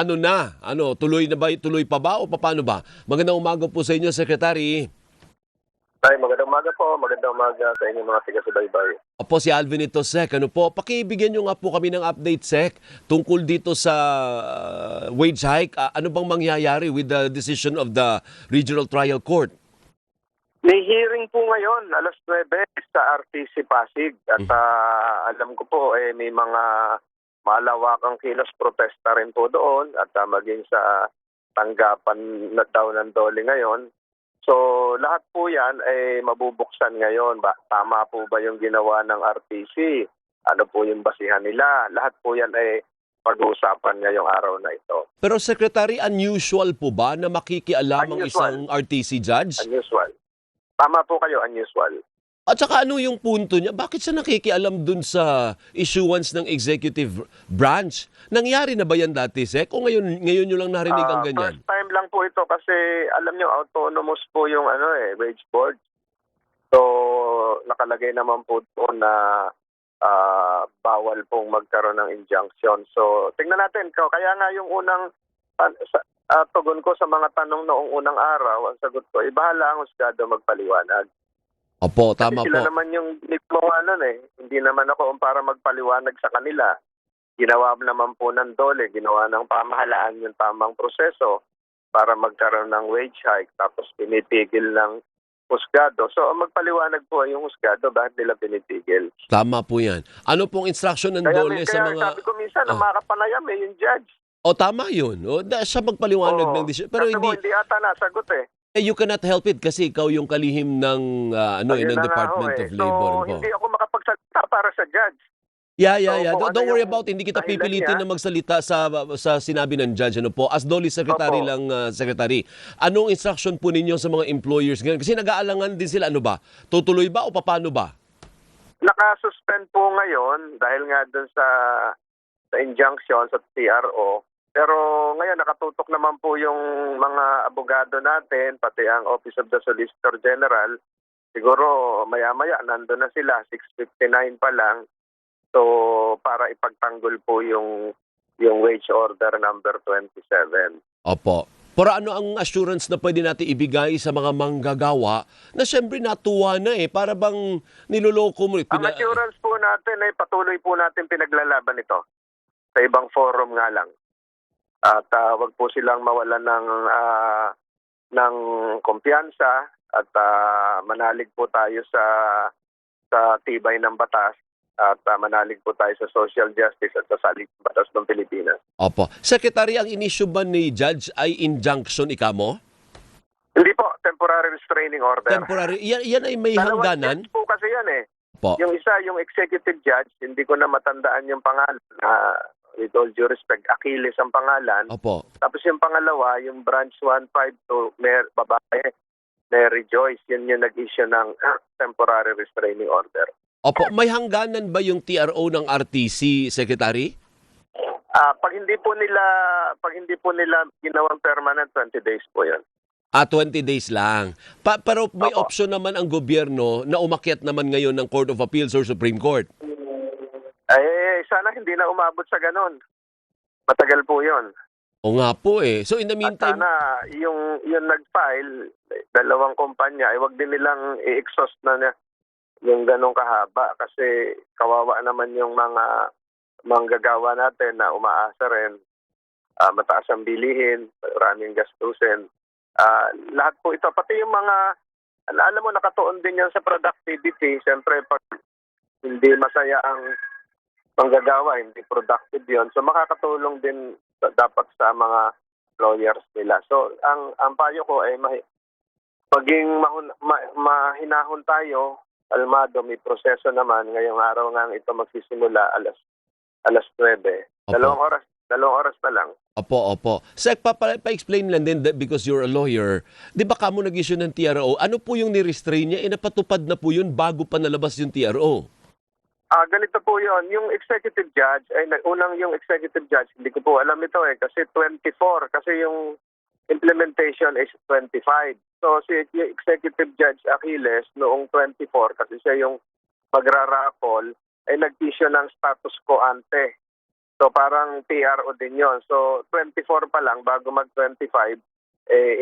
Ano na? Ano, tuloy na ba? Tuloy pa ba o paano ba? Magandang umaga po sa inyo, Secretary. Ay, magandang umaga po. Magandang umaga sa inyong mga taga-subaybay. Opo, si Alvin ito, Sec. Ano po? Pakibigyan nyo nga po kami ng update, Sec, tungkol dito sa wage hike. Ano bang mangyayari with the decision of the Regional Trial Court? May hearing po ngayon, alas 9 sa RTC Pasig. At alam ko po, may mga malawakang kilos protesta rin po doon at maging sa tanggapan na daw ng Dole ngayon. So lahat po yan ay mabubuksan ngayon. Tama po ba yung ginawa ng RTC? Ano po yung basihan nila? Lahat po yan ay pag-uusapan ngayong araw na ito. Pero Secretary, unusual po ba na makikialam ang isang RTC judge? Unusual. Tama po kayo, unusual. At saka ano yung punto niya? Bakit siya nakikialam dun sa issuance ng executive branch? Nangyari na ba yan dati, Sec? O ngayon nyo lang narinig ang ganyan? First time lang po ito kasi alam nyo, autonomous po yung wage board. So, nakalagay naman po doon na bawal pong magkaroon ng injunction. So, tingnan natin. Kaya nga yung unang tugon ko sa mga tanong noong unang araw, ang sagot ko, bahala ang husgado magpaliwanag. Opo, tama Kasi sila po. naman yung gumawa nun eh. Hindi naman ako para magpaliwanag sa kanila. Ginawa naman po ng Dole, ginawa ng pamahalaan yung tamang proseso para magkaroon ng wage hike tapos pinipigil ng husgado. So magpaliwanag po yung husgado, bakit nila pinipigil? Tama po yan. Ano pong instruction ng Dole sa mga... Sabi ko minsan, makapanayam yung judge. O tama yun. O, siya magpaliwanag ng decision. Pero Kasi hindi ata nasagot eh. you cannot help it kasi ikaw yung kalihim ng Ayun ng na nga Department ho, of So, Labor. hindi ako makapagsalita para sa judge. Yeah. So, kung Don't ano worry yung about it. Hindi kita dahilan pipilitin niya. na magsalita sa sinabi ng judge. Ano po? As Dole Secretary Opo. lang, Secretary. Anong instruction po ninyo sa mga employers ngayon? Kasi nag-aalangan din sila. Ano ba? Tutuloy ba o paano ba? Nakasuspend po ngayon dahil nga dun sa injunction sa TRO. Pero ngayon nakatutok naman po yung mga abogado natin, pati ang Office of the Solicitor General. Siguro maya-maya nandun na sila, 6:59 pa lang. So para ipagtanggol po yung wage order number 27. Opo. Pero ano ang assurance na pwede natin ibigay sa mga manggagawa na siyempre natuwa na para bang niloloko mo. Ang assurance po natin ay patuloy po natin pinaglalaban ito sa ibang forum nga lang. At wag po silang mawalan ng kumpiyansa at manalig po tayo sa tibay ng batas at manalig po tayo sa social justice at sa salig ng batas ng Pilipinas. Opo. Secretary, ang inisyu ba ni Judge ay injunction ikamo? Hindi po, temporary restraining order. Temporary. Yan ay may Dalawang hangganan? judge po kasi yan eh. Opo. Yung isa, yung executive judge, hindi ko na matandaan yung pangalan. With all due respect, Achilles ang pangalan. Opo. Tapos yung pangalawa, yung branch 152, babae, Mary Joyce, yun yung nag-issue ng temporary restraining order. Opo. May hangganan ba yung TRO ng RTC, Secretary? Pag hindi po nila ginawang permanent, 20 days po yun. 20 days lang. Pero may Opo. option naman ang gobyerno na umakyat naman ngayon ng Court of Appeals or Supreme Court. Sana hindi na umabot sa ganon. Matagal po yun. O nga po So in the At meantime... sana yung nag-file, dalawang kumpanya, ay wag din nilang i-exhaust na yung ganong kahaba kasi kawawa naman yung mga manggagawa natin na umaasa rin. Mataas ang bilihin, maraming gastusin. Lahat po ito, pati yung mga, alam mo, nakatuon din yan sa productivity. Siyempre, pag hindi masaya ang manggagawa, hindi productive yon. So makakatulong din dapat sa mga lawyers nila. So ang payo ko ay maging mahinahon tayo, kalmado, may proseso naman. Ngayong araw nga ito magsisimula alas 9. Opo. Dalawang oras na lang. Opo. Sec, pa-explain lang din because you're a lawyer. Di ba kamo nag-issue ng TRO? Ano po yung ni-restrain niya? Napatupad na po yun bago pa nalabas yung TRO. Ganito po yon. Yung executive judge, yung executive judge, hindi ko po alam ito kasi 24, kasi yung implementation is 25. So yung executive judge Achilles noong 24, kasi siya yung magrarapol, ay nag-issue ng status quo ante. So parang PRO din yon. So 24 pa lang, bago mag-25,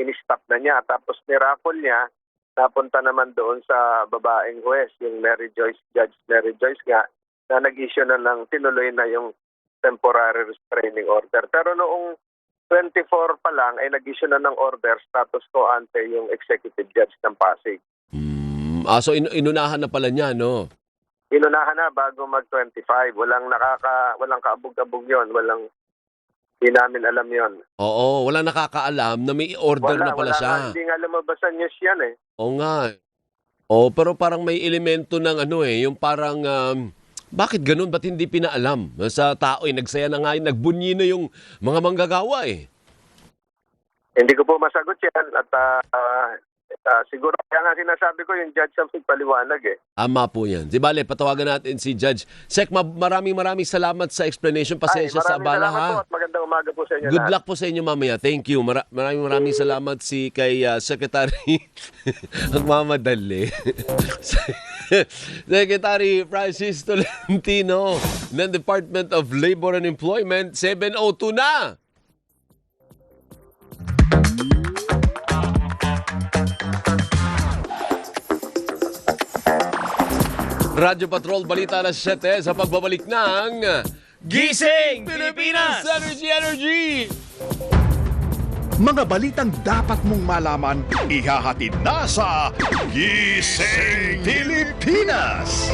in-stop na niya. Tapos ni-raffle niya, napunta naman doon sa babaeng huwes, yung Mary Joyce, Judge Mary Joyce nga, na nag-issue na ng tinuloy na yung temporary restraining order. Pero noong 24 pa lang ay nag-issue na ng order status quo ante yung executive judge ng Pasig. So inunahan na pala niya, no? Inunahan na bago mag-25. Walang kaabog-abog yon. Hindi namin alam yon. Oo, wala nakakaalam na may order na pala siya. Hindi nga lumabas sa news yan eh. Oo nga. Oo, pero parang may elemento ng yung parang, bakit ganun? Ba't hindi pinaalam? Sa tao nagsaya na nga nagbunyi na yung mga manggagawa eh. Hindi ko po masagot yan at siguro kaya nga sinasabi ko yung judge ang paliwanag eh. Ama po yan. Di bale, patawagan natin si Judge. Sek, maraming salamat sa explanation. Pasensya sa abala, salamat ha? po at magandang umaga po sa inyo. Good luck po sa inyo mamaya. Thank you. Maraming salamat kay Secretary magmamadali. Secretary Francis Tolentino ng Department of Labor and Employment. 7:02 na. Radyo Patrol, balita alas 7 sa pagbabalik ng Gising Pilipinas! Energy! Mga balitang dapat mong malaman, ihahatid na sa Gising Pilipinas!